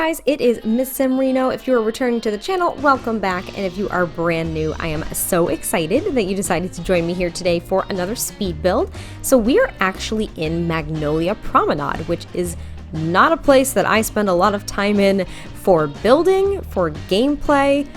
guys, it is MissSimReno. If you are returning to the channel, welcome back, and if you are brand new, I am so excited that you decided to join me here today for another speed build. So we are actually in Magnolia Promenade, which is not a place that I spend a lot of time in for building, for gameplay.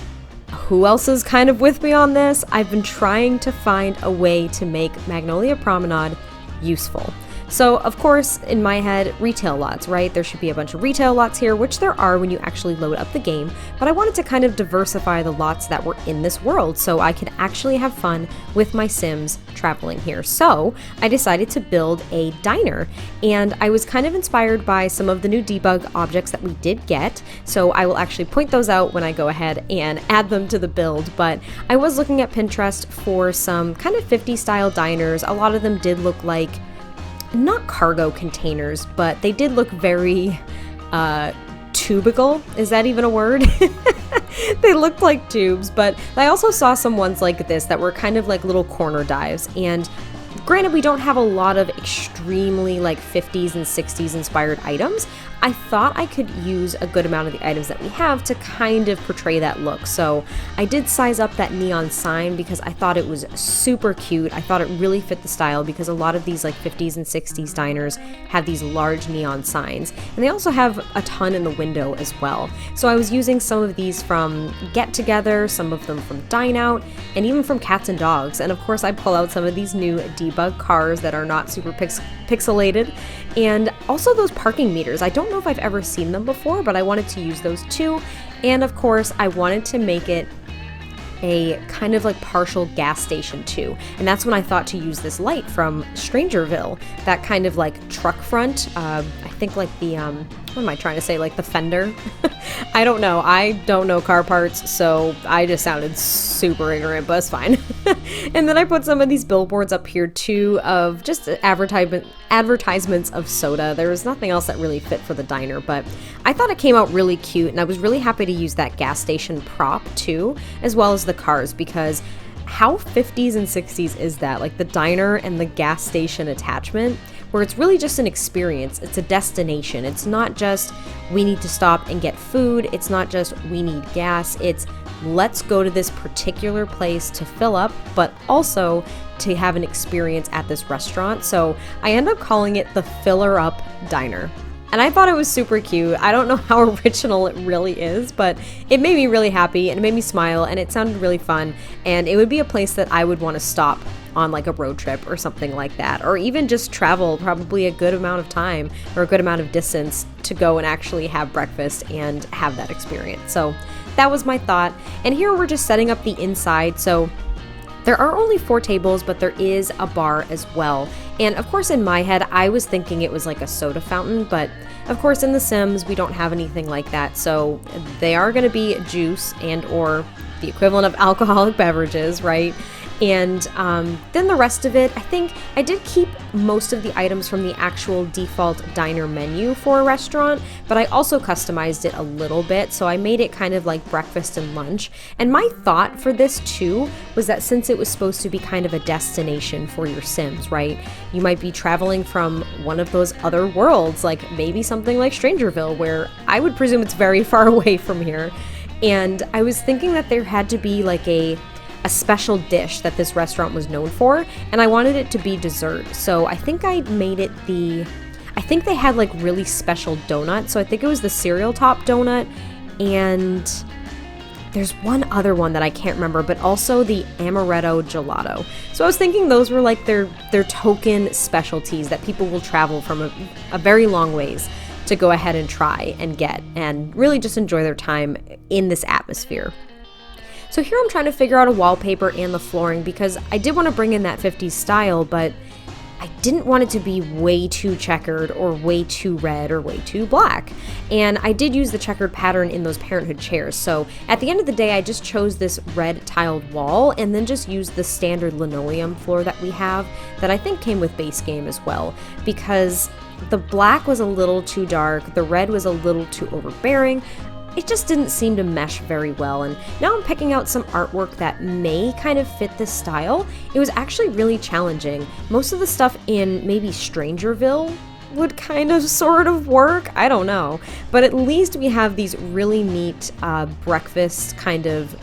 Who else is kind of with me on this? I've been trying to find a way to make Magnolia Promenade useful. So, of course, in my head, retail lots, right? There should be a bunch of retail lots here, which there are when you actually load up the game, but I wanted to kind of diversify the lots that were in this world so I could actually have fun with my Sims traveling here. So, I decided to build a diner, and I was kind of inspired by some of the new debug objects that we did get, so I will actually point those out when I go ahead and add them to the build. But I was looking at Pinterest for some kind of 50s style diners. A lot of them did look like not cargo containers, but they did look very tubical. Is that even a word? They looked like tubes, but I also saw some ones like this that were kind of like little corner dives. And granted, we don't have a lot of extremely like 50s and 60s inspired items. I thought I could use a good amount of the items that we have to kind of portray that look. So I did size up that neon sign because I thought it was super cute. I thought it really fit the style because a lot of these like 50s and 60s diners have these large neon signs. And they also have a ton in the window as well. So I was using some of these from Get Together, some of them from Dine Out, and even from Cats and Dogs. And of course I pull out some of these new debug cars that are not super pixelated. And also those parking meters. I don't know if I've ever seen them before, but I wanted to use those too. And of course, I wanted to make it a kind of like partial gas station too. And that's when I thought to use this light from Strangerville, that kind of like truck front. I think like the, what am I trying to say? Like the fender? I don't know. I don't know car parts, so I just sounded super ignorant, but it's fine. And then I put some of these billboards up here too of just advertisements of soda. There was nothing else that really fit for the diner, but I thought it came out really cute, and I was really happy to use that gas station prop too, as well as the cars, because how 50s and 60s is that? Like the diner and the gas station attachment, where it's really just an experience. It's a destination. It's not just we need to stop and get food. It's not just we need gas. It's let's go to this particular place to fill up, but also to have an experience at this restaurant. So I end up calling it the Filler Up Diner. And I thought it was super cute. I don't know how original it really is, but it made me really happy and it made me smile and it sounded really fun. And it would be a place that I would want to stop on like a road trip or something like that, or even just travel probably a good amount of time or a good amount of distance to go and actually have breakfast and have that experience. So that was my thought. And here we're just setting up the inside. So there are only 4 tables, but there is a bar as well. And of course in my head, I was thinking it was like a soda fountain, but of course in The Sims, we don't have anything like that. So they are gonna be juice and or the equivalent of alcoholic beverages, right? And then the rest of it, I think I did keep most of the items from the actual default diner menu for a restaurant, but I also customized it a little bit, so I made it kind of like breakfast and lunch. And my thought for this too was that since it was supposed to be kind of a destination for your Sims, right? You might be traveling from one of those other worlds, like maybe something like Strangerville, where I would presume it's very far away from here. And I was thinking that there had to be like a special dish that this restaurant was known for, and I wanted it to be dessert. So I think I made it I think they had like really special donuts, so I think it was the cereal top donut, and there's one other one that I can't remember, but also the amaretto gelato. So I was thinking those were like their token specialties that people will travel from a very long ways to go ahead and try and get and really just enjoy their time in this atmosphere. So here I'm trying to figure out a wallpaper and the flooring because I did want to bring in that 50s style, but I didn't want it to be way too checkered or way too red or way too black. And I did use the checkered pattern in those Parenthood chairs. So at the end of the day, I just chose this red tiled wall and then just used the standard linoleum floor that we have that I think came with base game as well, because the black was a little too dark, the red was a little too overbearing. It just didn't seem to mesh very well, and now I'm picking out some artwork that may kind of fit this style. It was actually really challenging. Most of the stuff in maybe Strangerville would kind of sort of work. I don't know. But at least we have these really neat breakfast kind of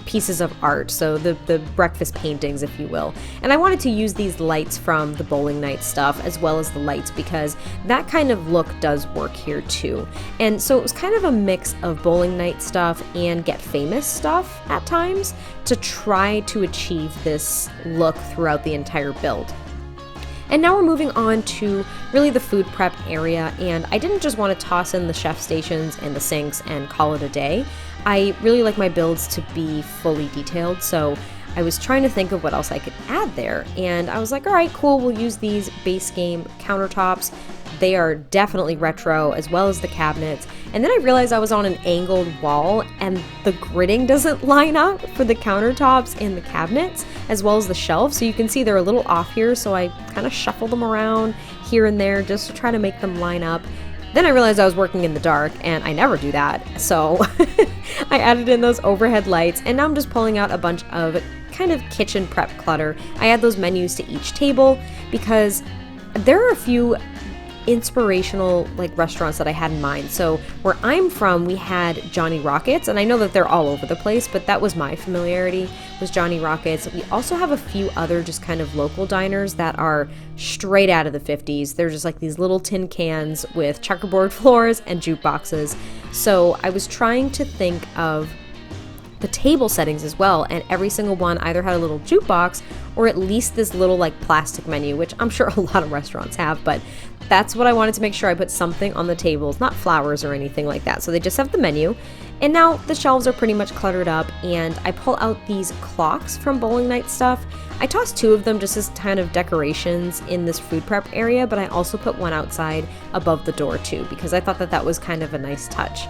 pieces of art, so the breakfast paintings, if you will. And I wanted to use these lights from the bowling night stuff as well as the lights because that kind of look does work here too. And so it was kind of a mix of bowling night stuff and Get Famous stuff at times to try to achieve this look throughout the entire build. And now we're moving on to really the food prep area, and I didn't just want to toss in the chef stations and the sinks and call it a day. I really like my builds to be fully detailed, so I was trying to think of what else I could add there, and I was like, all right, cool, we'll use these base game countertops. They are definitely retro, as well as the cabinets. And then I realized I was on an angled wall and the gridding doesn't line up for the countertops and the cabinets, as well as the shelves. So you can see they're a little off here, so I kind of shuffle them around here and there just to try to make them line up. Then I realized I was working in the dark, and I never do that, so I added in those overhead lights, and now I'm just pulling out a bunch of kind of kitchen prep clutter. I add those menus to each table because there are a few inspirational restaurants that I had in mind. So where I'm from, we had Johnny Rockets, and I know that they're all over the place, but that was my familiarity, was Johnny Rockets. We also have a few other just kind of local diners that are straight out of the 50s. They're just like these little tin cans with checkerboard floors and jukeboxes. So I was trying to think of the table settings as well, and every single one either had a little jukebox or at least this little plastic menu, which I'm sure a lot of restaurants have, but that's what I wanted to make sure I put something on the tables, not flowers or anything like that. So they just have the menu. And now the shelves are pretty much cluttered up, and I pull out these clocks from bowling night stuff. I tossed 2 of them just as kind of decorations in this food prep area, but I also put one outside above the door too, because I thought that that was kind of a nice touch.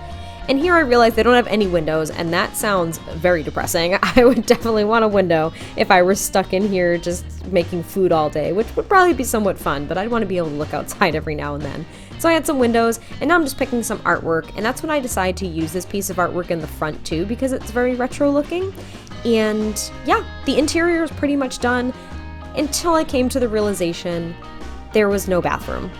And here I realized they don't have any windows, and that sounds very depressing. I would definitely want a window if I were stuck in here just making food all day, which would probably be somewhat fun, but I'd want to be able to look outside every now and then. So I had some windows, and now I'm just picking some artwork, and that's when I decided to use this piece of artwork in the front too, because it's very retro looking. And yeah, the interior is pretty much done until I came to the realization there was no bathroom.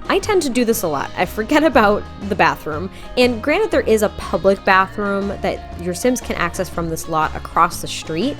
I tend to do this a lot. I forget about the bathroom. And granted, there is a public bathroom that your Sims can access from this lot across the street.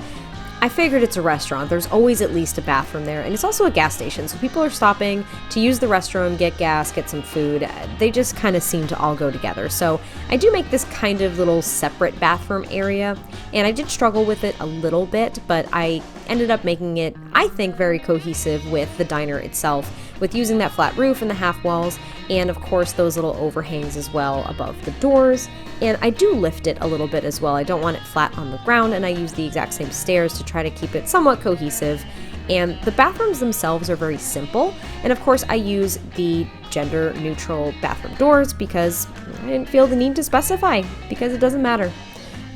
I figured it's a restaurant. There's always at least a bathroom there. And it's also a gas station. So people are stopping to use the restroom, get gas, get some food. They just kind of seem to all go together. So I do make this kind of little separate bathroom area. And I did struggle with it a little bit, but I ended up making it, I think, very cohesive with the diner itself, with using that flat roof and the half walls, and of course those little overhangs as well above the doors. And I do lift it a little bit as well. I don't want it flat on the ground, and I use the exact same stairs to try to keep it somewhat cohesive. And the bathrooms themselves are very simple, and of course I use the gender neutral bathroom doors because I didn't feel the need to specify, because it doesn't matter.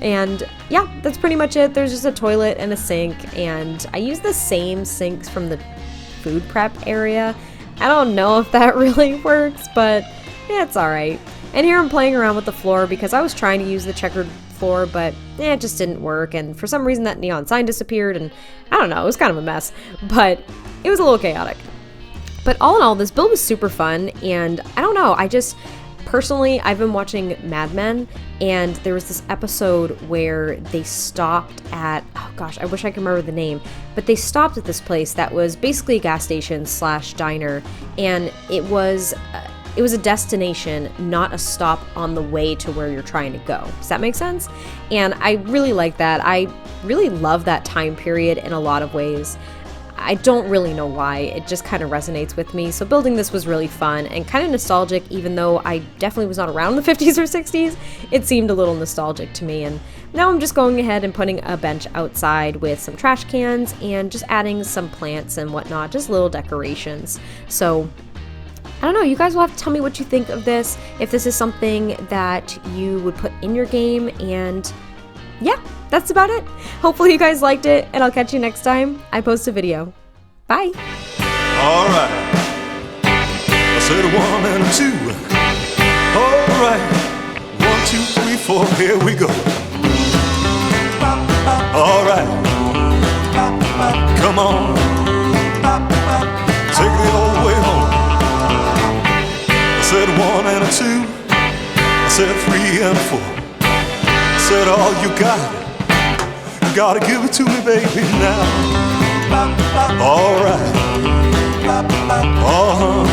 And yeah, that's pretty much it. There's just a toilet and a sink, and I use the same sinks from the food prep area. I don't know if that really works, but yeah, it's alright. And here I'm playing around with the floor because I was trying to use the checkered floor, but it just didn't work, and for some reason that neon sign disappeared, and I don't know, it was kind of a mess, but it was a little chaotic. But all in all, this build was super fun, and I don't know, personally, I've been watching Mad Men, and there was this episode where they stopped at, oh gosh, I wish I could remember the name, but they stopped at this place that was basically a gas station / diner, and it was a destination, not a stop on the way to where you're trying to go. Does that make sense? And I really like that. I really love that time period in a lot of ways. I don't really know why, it just kind of resonates with me. So building this was really fun and kind of nostalgic, even though I definitely was not around the 50s or 60s. It seemed a little nostalgic to me, and now I'm just going ahead and putting a bench outside with some trash cans and just adding some plants and whatnot, just little decorations. So I don't know, you guys will have to tell me what you think of this, if this is something that you would put in your game, and yeah, that's about it. Hopefully you guys liked it, and I'll catch you next time I post a video. Bye! Alright, I said 1 and 2. Alright, 1, 2, 3, 4, here we go. Alright, come on, take it all the way home. said 1 and a 2. I said 3 and a 4. I said all you gotta give it to me, baby, now. All right. Uh-huh.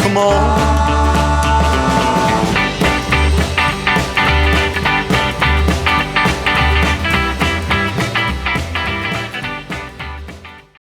Come on.